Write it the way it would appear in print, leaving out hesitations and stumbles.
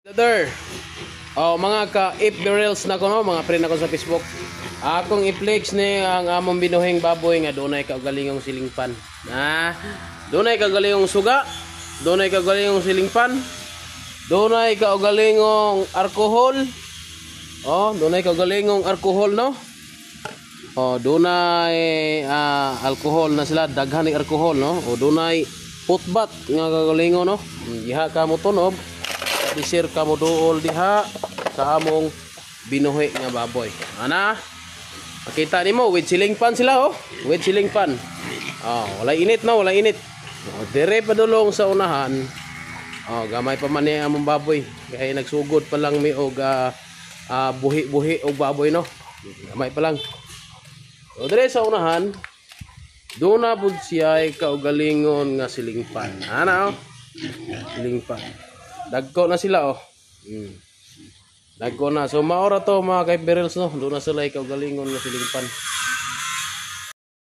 Brother, mga ka-if reels na ko no, mga friend ako sa Facebook. Akong i-flex ni ang among binuhing baboy nga dunay kaugalingong silingpan. Dunay kaugalingong suga, dunay kaugalingong silingpan, dunay kaugalingong alcohol. Dunay kaugalingong alcohol no. Dunay alcohol na sila, daghan ng alcohol no. Dunay putbat nga kaugalingon no. Diha ka mo tunob. Isir ka mo dool diha sa among binuhi nga baboy. Ana? Makita nimo with ceiling fan sila with ceiling fan. Wala init na, wala init. Dire pa dulong sa unahan. Gamay pa man ni among baboy. Kaya nagsugod pa lang mi og buhi-buhi og baboy no. Gamay pa lang. Dire sa unahan, doon na pud siya kaugalingon nga ceiling fan. Ana ceiling fan. Dagko na sila Dagko na. So maora to mga kaiberils no. Doon na sila kaugalingon nga silingpan.